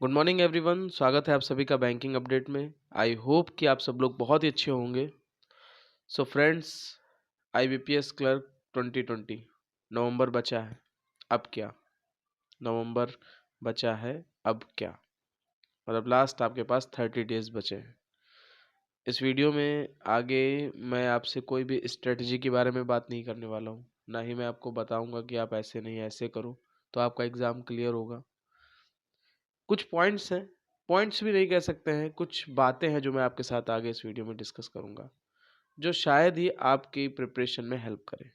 Good morning everyone. स्वागत है आप सभी का बैंकिंग अपडेट में। आई होप कि आप सब लोग बहुत ही अच्छे होंगे। सो फ्रेंड्स, आईबीपीएस क्लर्क 2020 नवंबर बचा है, अब क्या? नवंबर बचा है, अब क्या? मतलब लास्ट आपके पास 30 डेज बचे हैं। इस वीडियो में आगे मैं आपसे कोई भी स्ट्रेटजी के बारे में बात नहीं करने वाला हूँ, ना ही मैं आपको बताऊँगा कि आप ऐसे नहीं ऐसे करो तो आपका एग्ज़ाम क्लियर होगा। कुछ पॉइंट्स हैं, पॉइंट्स भी नहीं कह सकते हैं, कुछ बातें हैं जो मैं आपके साथ आगे इस वीडियो में डिस्कस करूंगा, जो शायद ही आपकी प्रिपरेशन में हेल्प करे।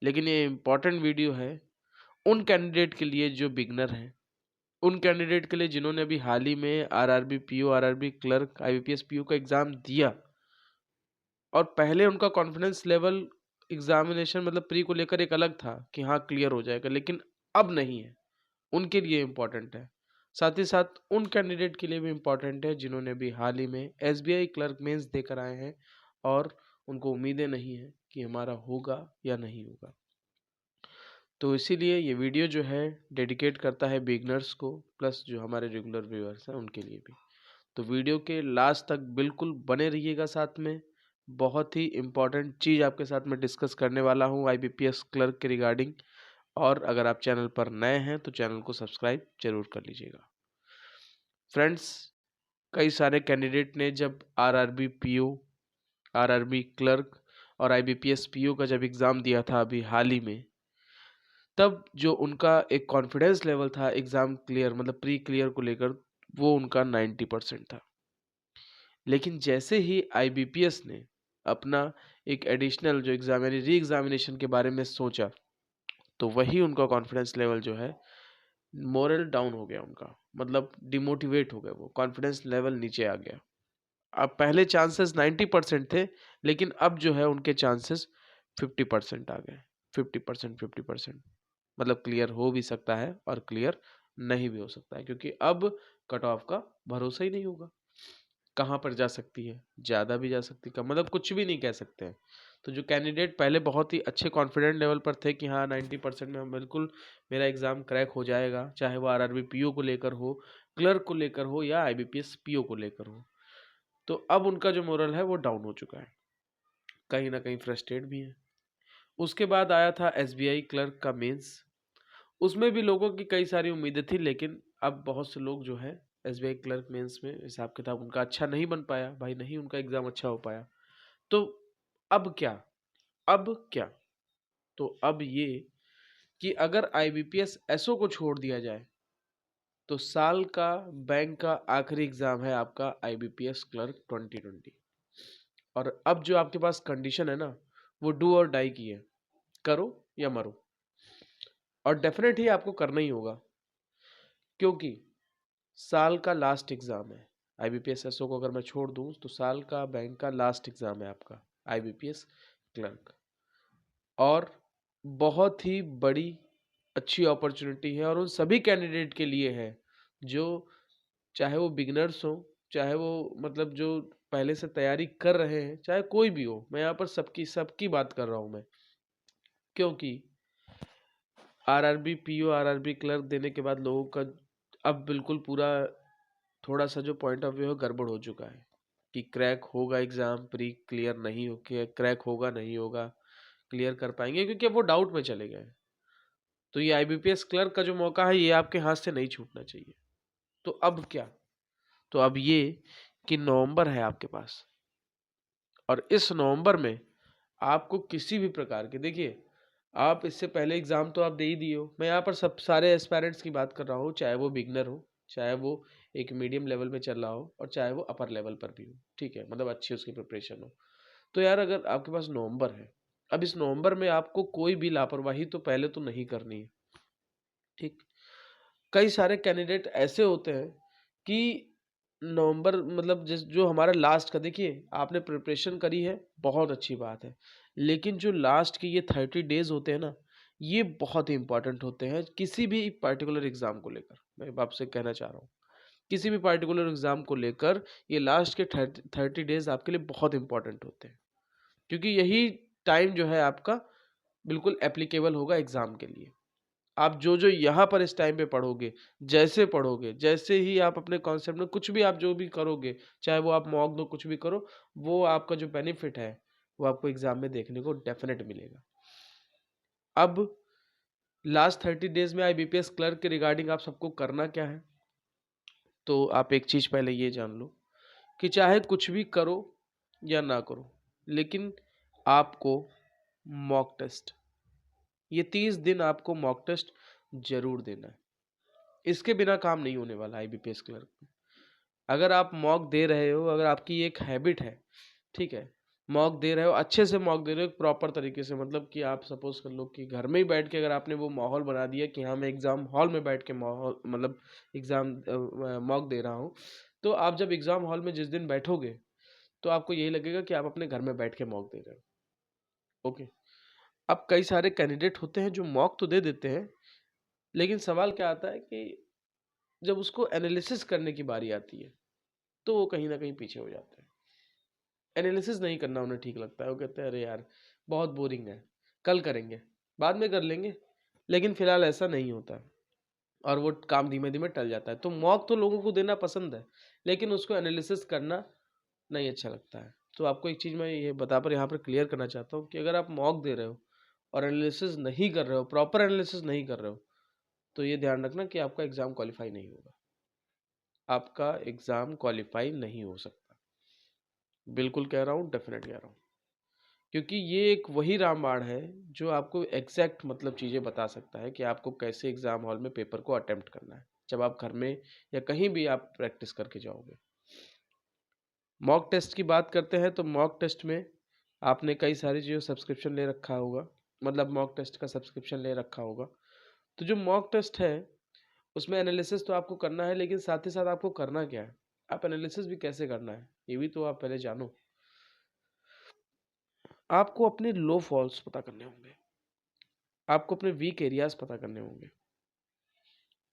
लेकिन ये इम्पॉर्टेंट वीडियो है उन कैंडिडेट के लिए जो बिगनर हैं, उन कैंडिडेट के लिए जिन्होंने अभी हाल ही में RRB PO, RRB clerk, IBPS PO का एग्ज़ाम दिया और पहले उनका कॉन्फिडेंस लेवल एग्जामिनेशन मतलब प्री को लेकर एक अलग था कि हाँ क्लियर हो जाएगा, लेकिन अब नहीं है। उनके लिए इम्पोर्टेंट है। साथ ही साथ उन कैंडिडेट के लिए भी इम्पोर्टेंट है जिन्होंने भी हाल ही में एसबीआई क्लर्क मेंस देकर आए हैं और उनको उम्मीदें नहीं है कि हमारा होगा या नहीं होगा। तो इसीलिए ये वीडियो जो है डेडिकेट करता है बिगनर्स को, प्लस जो हमारे रेगुलर व्यूअर्स हैं उनके लिए भी। तो वीडियो के लास्ट तक बिल्कुल बने रहिएगा साथ में। बहुत ही इम्पोर्टेंट चीज़ आपके साथ में डिस्कस करने वाला हूँ आईबीपीएस क्लर्क के रिगार्डिंग। और अगर आप चैनल पर नए हैं तो चैनल को सब्सक्राइब जरूर कर लीजिएगा। फ्रेंड्स, कई सारे कैंडिडेट ने जब आरआरबी पीओ, आरआरबी क्लर्क और आईबीपीएस पीओ का जब एग्ज़ाम दिया था अभी हाल ही में, तब जो उनका एक कॉन्फिडेंस लेवल था एग्ज़ाम क्लियर मतलब प्री क्लियर को लेकर, वो उनका 90% था। लेकिन जैसे ही आईबीपीएस ने अपना एक एडिशनल जो एग्ज़ाम यानी री एग्ज़ामिनेशन के बारे में सोचा, तो वही उनका कॉन्फिडेंस लेवल जो है मोरल डाउन हो गया उनका, मतलब डिमोटिवेट हो गए, वो कॉन्फिडेंस लेवल नीचे आ गया। अब पहले चांसेस 90% थे, लेकिन अब जो है उनके चांसेस 50% आ गए। 50%, 50%, मतलब क्लियर हो भी सकता है और क्लियर नहीं भी हो सकता है, क्योंकि अब कट ऑफ का भरोसा ही नहीं होगा। कहाँ पर जा सकती है, ज़्यादा भी जा सकती है, कम, मतलब कुछ भी नहीं कह सकते हैं। तो जो कैंडिडेट पहले बहुत ही अच्छे कॉन्फिडेंट लेवल पर थे कि हाँ 90% में बिल्कुल मेरा एग्ज़ाम क्रैक हो जाएगा, चाहे वो आरआरबी पीओ को लेकर हो, क्लर्क को लेकर हो या आईबीपीएस पीओ को लेकर हो, तो अब उनका जो मोरल है वो डाउन हो चुका है, कहीं ना कहीं फ्रस्ट्रेट भी है। उसके बाद आया था एसबीआई क्लर्क का मेंस। उसमें भी लोगों की कई सारी उम्मीदें थी, लेकिन अब बहुत से लोग जो है एसबीआई क्लर्क मेंस में हिसाब किताब उनका अच्छा नहीं बन पाया, भाई नहीं उनका एग्ज़ाम अच्छा हो पाया। तो अब क्या? अब क्या? तो अब ये कि अगर आईबीपीएस एसओ को छोड़ दिया जाए तो साल का बैंक का आखिरी एग्ज़ाम है आपका आईबीपीएस क्लर्क 2020। और अब जो आपके पास कंडीशन है ना, वो डू और डाई की है, करो या मरो। और डेफिनेट ही आपको करना ही होगा, क्योंकि साल का लास्ट एग्ज़ाम है। आईबीपीएस एसओ को अगर मैं छोड़ दूं तो साल का बैंक का लास्ट एग्ज़ाम है आपका आईबीपीएस क्लर्क। और बहुत ही बड़ी अच्छी अपॉर्चुनिटी है और उन सभी कैंडिडेट के लिए है जो, चाहे वो बिगिनर्स हो, चाहे वो मतलब जो पहले से तैयारी कर रहे हैं, चाहे कोई भी हो। मैं यहाँ पर सबकी सबकी बात कर रहा हूँ मैं, क्योंकि आरआरबी पीओ, आरआरबी क्लर्क देने के बाद लोगों का अब बिल्कुल पूरा थोड़ा सा जो पॉइंट ऑफ व्यू है गड़बड़ हो चुका है कि क्रैक होगा एग्ज़ाम, प्री क्लियर नहीं हो के क्रैक होगा नहीं होगा, क्लियर कर पाएंगे, क्योंकि अब वो डाउट में चले गए। तो ये आईबीपीएस क्लर्क का जो मौका है ये आपके हाथ से नहीं छूटना चाहिए। तो अब क्या? तो अब ये कि नवंबर है आपके पास, और इस नवंबर में आपको किसी भी प्रकार के, देखिए आप इससे पहले एग्ज़ाम तो आप दे ही दिए हो। मैं यहाँ पर सब सारे एस्पायरेंट्स की बात कर रहा हूँ, चाहे वो बिगनर हो, चाहे वो एक मीडियम लेवल में चल रहा हो और चाहे वो अपर लेवल पर भी हो, ठीक है, मतलब अच्छी उसकी प्रिपरेशन हो। तो यार अगर आपके पास नवंबर है, अब इस नवंबर में आपको कोई भी लापरवाही तो पहले तो नहीं करनी है, ठीक। कई सारे कैंडिडेट ऐसे होते हैं कि नवंबर मतलब जिस जो हमारा लास्ट का, देखिए आपने प्रिपरेशन करी है, बहुत अच्छी बात है, लेकिन जो लास्ट के ये 30 डेज होते हैं ना, ये बहुत ही इंपॉर्टेंट होते हैं किसी भी पर्टिकुलर एग्जाम को लेकर। मैं आपसे कहना चाह रहा हूँ, किसी भी पर्टिकुलर एग्जाम को लेकर ये लास्ट के 30 डेज आपके लिए बहुत इंपॉर्टेंट होते हैं, क्योंकि यही टाइम जो है आपका बिल्कुल एप्लीकेबल होगा एग्जाम के लिए। आप जो जो यहाँ पर इस टाइम पे पढ़ोगे, जैसे ही आप अपने कॉन्सेप्ट में कुछ भी आप जो भी करोगे, चाहे वो आप मॉक दो, कुछ भी करो, वो आपका जो बेनिफिट है वो आपको एग्जाम में देखने को डेफिनेट मिलेगा। अब लास्ट 30 डेज में IBPS क्लर्क के रिगार्डिंग आप सबको करना क्या है, तो आप एक चीज पहले ये जान लो कि चाहे कुछ भी करो या ना करो, लेकिन आपको मॉक टेस्ट, ये 30 दिन आपको मॉक टेस्ट जरूर देना है। इसके बिना काम नहीं होने वाला IBPS क्लर्क में। अगर आप मॉक दे रहे हो, अगर आपकी एक हैबिट है, ठीक है, मॉक दे रहे हो, अच्छे से मॉक दे रहे हो, प्रॉपर तरीके से, मतलब कि आप सपोज कर लो कि घर में ही बैठ के अगर आपने वो माहौल बना दिया कि हाँ मैं एग्जाम हॉल में बैठ के माहौल मतलब एग्जाम मॉक दे रहा हूँ, तो आप जब एग्जाम हॉल में जिस दिन बैठोगे तो आपको यही लगेगा कि आप अपने घर में बैठ के मॉक दे रहे हो। ओके। अब कई सारे कैंडिडेट होते हैं जो मॉक तो दे देते हैं, लेकिन सवाल क्या आता है कि जब उसको एनालिसिस करने की बारी आती है तो वो कहीं ना कहीं पीछे हो जाते हैं। एनालिसिस नहीं करना उन्हें ठीक लगता है, वो कहते हैं अरे यार बहुत बोरिंग है, कल करेंगे, बाद में कर लेंगे, लेकिन फिलहाल ऐसा नहीं होता है और वो काम धीमे धीमे टल जाता है। तो मॉक तो लोगों को देना पसंद है, लेकिन उसको एनालिसिस करना नहीं अच्छा लगता है। तो आपको एक चीज़ मैं ये बता पर यहाँ पर क्लियर करना चाहता हूँ कि अगर आप मॉक दे रहे हो और एनालिसिस नहीं कर रहे हो, प्रॉपर एनालिसिस नहीं कर रहे हो, तो ये ध्यान रखना कि आपका एग्ज़ाम क्वालिफाई नहीं होगा, आपका एग्ज़ाम क्वालिफाई नहीं हो सकता। बिल्कुल कह रहा हूँ, डेफिनेट कह रहा हूँ, क्योंकि ये एक वही रामबाण है जो आपको एग्जैक्ट मतलब चीज़ें बता सकता है कि आपको कैसे एग्ज़ाम हॉल में पेपर को अटेम्प्ट करना है जब आप घर में या कहीं भी आप प्रैक्टिस करके जाओगे। मॉक टेस्ट की बात करते हैं तो मॉक टेस्ट में आपने कई सारी चीज़ों सब्सक्रिप्शन ले रखा होगा, मतलब मॉक टेस्ट का सब्सक्रिप्शन ले रखा होगा। तो जो मॉक टेस्ट है उसमें एनालिसिस तो आपको करना है, लेकिन साथ ही साथ आपको करना क्या है, आप एनालिसिस भी कैसे करना है ये भी तो आप पहले जानो। आपको अपने लो फॉल्स पता करने होंगे, आपको अपने वीक एरियाज पता करने होंगे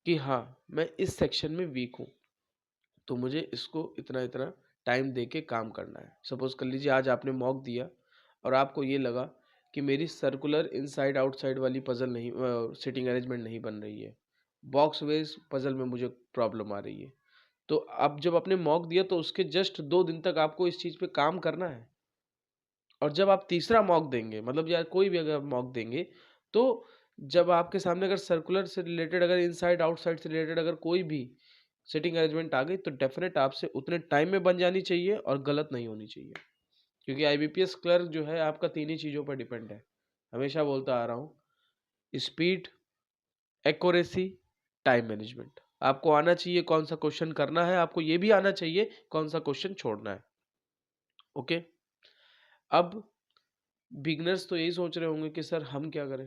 कि हाँ मैं इस सेक्शन में वीक हूँ, तो मुझे इसको इतना इतना टाइम दे के काम करना है। सपोज कर लीजिए आज आपने मॉक दिया और आपको ये लगा कि मेरी सर्कुलर इनसाइड आउटसाइड वाली पजल नहीं, सिटिंग अरेंजमेंट नहीं बन रही है, बॉक्स वेज पजल में मुझे प्रॉब्लम आ रही है। तो आप जब आपने मॉक दिया तो उसके जस्ट 2 दिन तक आपको इस चीज़ पे काम करना है। और जब आप तीसरा मॉक देंगे, मतलब यार कोई भी अगर मॉक देंगे, तो जब आपके सामने अगर सर्कुलर से रिलेटेड, अगर इनसाइड आउटसाइड से रिलेटेड अगर कोई भी सिटिंग अरेंजमेंट आ गई, तो डेफिनेट आपसे उतने टाइम में बन जानी चाहिए और गलत नहीं होनी चाहिए। क्योंकि IBPS क्लर्क जो है आपका 3 ही चीज़ों पर डिपेंड है, हमेशा बोलता आ रहा हूँ, स्पीड, एक्यूरेसी, टाइम मैनेजमेंट। आपको आना चाहिए कौन सा क्वेश्चन करना है, आपको ये भी आना चाहिए कौन सा क्वेश्चन छोड़ना है। ओके। अब बिगनर्स तो यही सोच रहे होंगे कि सर हम क्या करें,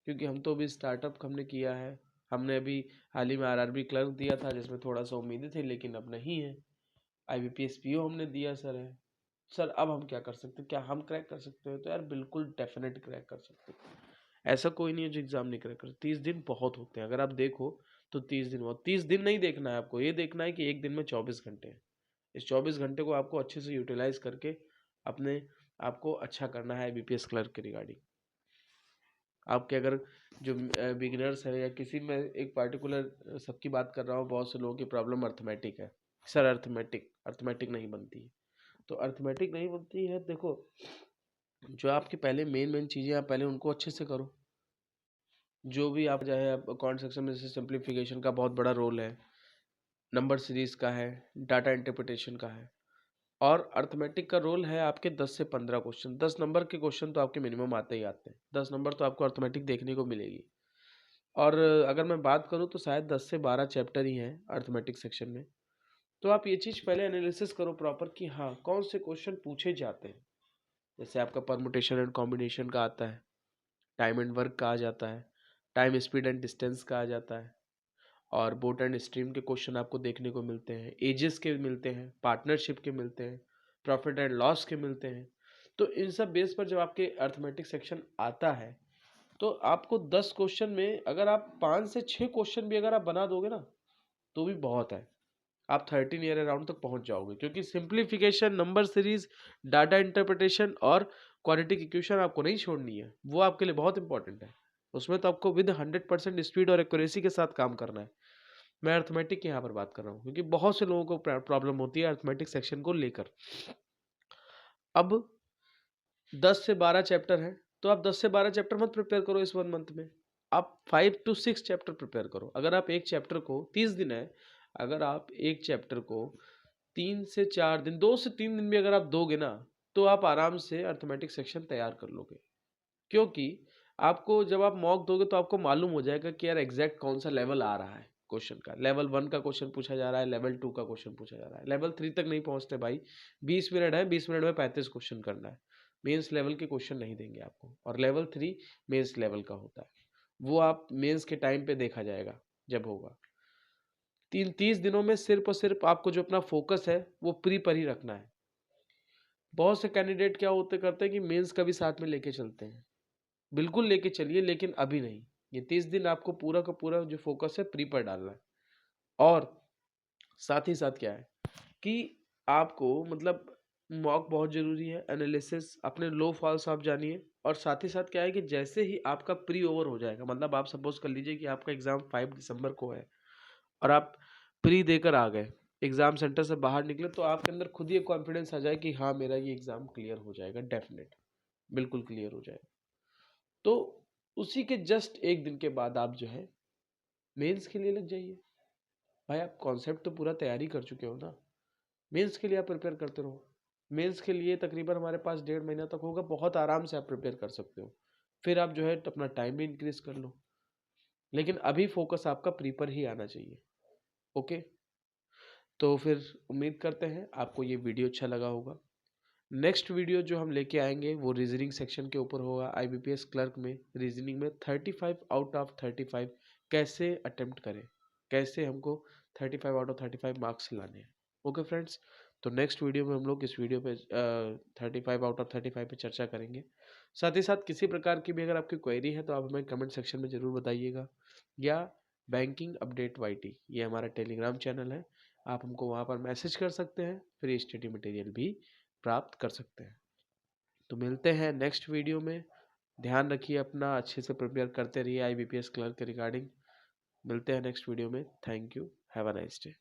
क्योंकि हम तो अभी स्टार्टअप हमने किया है, हमने अभी हाल ही में RRB क्लर्क दिया था जिसमें थोड़ा सा उम्मीदें थी, लेकिन अब नहीं है। IBPS PO हमने दिया सर है, सर अब हम क्या कर सकते हैं, क्या हम क्रैक कर सकते हैं? तो यार बिल्कुल डेफिनेट क्रैक कर सकते हैं। ऐसा कोई नहीं है जो एग्जाम नहीं क्रैक कर। 30 दिन बहुत होते हैं, अगर आप देखो तो 30 दिन बहुत, 30 दिन नहीं देखना है आपको, ये देखना है कि एक दिन में 24 घंटे हैं। इस 24 घंटे को आपको अच्छे से यूटिलाइज करके अपने आपको अच्छा करना है IBPS क्लर्क के रिगार्डिंग। आपके अगर जो बिगिनर्स है या किसी में एक पार्टिकुलर सबकी बात कर रहा हूँ, बहुत से लोगों की प्रॉब्लम अर्थमेटिक है, सर अर्थमेटिक अर्थमेटिक नहीं बनती है। तो अर्थमेटिक नहीं बनती है, देखो जो आपकी पहले मेन मेन चीज़ें आप पहले उनको अच्छे से करो। जो भी आप चाहे आप अकाउंट सेक्शन में, जैसे सिंप्लीफिकेशन का बहुत बड़ा रोल है, नंबर सीरीज का है, डाटा इंटरप्रिटेशन का है, और अर्थमेटिक का रोल है आपके 10 से 15 क्वेश्चन, 10 नंबर के क्वेश्चन तो आपके मिनिमम आते ही आते हैं, 10 नंबर तो आपको अर्थमेटिक देखने को मिलेगी। और अगर मैं बात करूँ तो शायद 10 से 12 चैप्टर ही हैं अर्थमेटिक सेक्शन में। तो आप ये चीज़ पहले एनालिसिस करो प्रॉपर कि हाँ कौन से क्वेश्चन पूछे जाते हैं। जैसे आपका परमुटेशन एंड कॉम्बिनेशन का आता है, टाइम एंड वर्क का आ जाता है, टाइम स्पीड एंड डिस्टेंस का आ जाता है, और बोट एंड स्ट्रीम के क्वेश्चन आपको देखने को मिलते हैं, एजेस के मिलते हैं, पार्टनरशिप के मिलते हैं, प्रॉफिट एंड लॉस के मिलते हैं। तो इन सब बेस पर जब आपके अर्थमेटिक सेक्शन आता है तो आपको 10 क्वेश्चन में अगर आप 5 से 6 क्वेश्चन भी अगर आप बना दोगे ना तो भी बहुत है, आप 13 ईयर अराउंड तक पहुंच जाओगे। क्योंकि simplification, number series, data interpretation और क्वाड्रेटिक इक्वेशन आपको नहीं छोड़नी है, वो आपके लिए बहुत इंपॉर्टेंट है। उसमें तो आपको विद 100% स्पीड और एक्यूरेसी के साथ काम करना है। मैं अर्थमेटिक की यहाँ पर बात कर रहा हूँ, क्योंकि बहुत से लोगों को प्रॉब्लम होती है अर्थमेटिक सेक्शन को लेकर। अब 10 से 12 चैप्टर हैं, तो आप 10 से 12 चैप्टर मत प्रिपेयर करो इस 1 मंथ में, आप 5 to 6 चैप्टर प्रिपेयर करो। अगर आप एक चैप्टर को 30 दिन है, अगर आप एक चैप्टर को 3 से 4 दिन, 2 से 3 दिन भी अगर आप दोगे ना, तो आप आराम से अर्थमेटिक सेक्शन तैयार कर लोगे। क्योंकि आपको जब आप मॉक दोगे तो आपको मालूम हो जाएगा कि यार एग्जैक्ट कौन सा लेवल आ रहा है क्वेश्चन का। लेवल 1 का क्वेश्चन पूछा जा रहा है, लेवल 2 का क्वेश्चन पूछा जा रहा है, लेवल 3 तक नहीं पहुंचते भाई। 20 मिनट है, 20 मिनट में 35 क्वेश्चन करना है। मेंस लेवल के क्वेश्चन नहीं देंगे आपको, और लेवल 3 मेंस लेवल का होता है, वो आप मेंस के टाइम पे देखा जाएगा जब होगा। 30 दिनों में सिर्फ और सिर्फ आपको जो अपना फोकस है वो प्री पर ही रखना है। बहुत से कैंडिडेट क्या होते करते हैं कि मेंस का भी साथ में लेके चलते हैं, बिल्कुल लेके चलिए, लेकिन अभी नहीं। ये 30 दिन आपको पूरा का पूरा जो फोकस है प्री पर डालना है। और साथ ही साथ क्या है कि आपको मतलब मॉक बहुत जरूरी है, एनालिसिस, अपने लो फॉल्स आप जानिए। और साथ ही साथ क्या है कि जैसे ही आपका प्री ओवर हो जाएगा, मतलब आप सपोज कर लीजिए कि आपका एग्जाम 5 दिसंबर को है और आप प्री देकर आ गए, एग्जाम सेंटर से बाहर निकले, तो आपके अंदर खुद ही एक कॉन्फिडेंस आ जाए कि हाँ मेरा ये एग्जाम क्लियर हो जाएगा, डेफिनेट, बिल्कुल क्लियर हो जाएगा। तो उसी के जस्ट एक दिन के बाद आप जो है मेंस के लिए लग जाइए। भाई आप कॉन्सेप्ट तो पूरा तैयारी कर चुके हो ना, मेंस के लिए आप प्रिपेयर करते रहो। मेंस के लिए तकरीबन हमारे पास 1.5 महीना तक होगा, बहुत आराम से आप प्रिपेयर कर सकते हो। फिर आप जो है अपना टाइम भी इंक्रीज कर लो, लेकिन अभी फोकस आपका प्री पर ही आना चाहिए। ओके, तो फिर उम्मीद करते हैं आपको ये वीडियो अच्छा लगा होगा। नेक्स्ट वीडियो जो हम लेके आएंगे वो रीजनिंग सेक्शन के ऊपर होगा। IBPS क्लर्क में रीजनिंग में 35 आउट ऑफ 35 कैसे अटेम्प्ट करें, कैसे हमको 35 आउट ऑफ 35 मार्क्स लाने हैं। ओके फ्रेंड्स, तो नेक्स्ट वीडियो में हम लोग इस वीडियो पे 35 आउट ऑफ 35 पे चर्चा करेंगे। साथ ही साथ किसी प्रकार की भी अगर आपकी क्वेरी है तो आप हमें कमेंट सेक्शन में ज़रूर बताइएगा, या बैंकिंग अपडेट YT ये हमारा टेलीग्राम चैनल है, आप हमको वहाँ पर मैसेज कर सकते हैं, फ्री स्टडी मटेरियल भी प्राप्त कर सकते हैं। तो मिलते हैं नेक्स्ट वीडियो में। ध्यान रखिए अपना, अच्छे से प्रिपेयर करते रहिए IBPS क्लर्क के रिगार्डिंग। मिलते हैं नेक्स्ट वीडियो में। Thank you, have a nice day.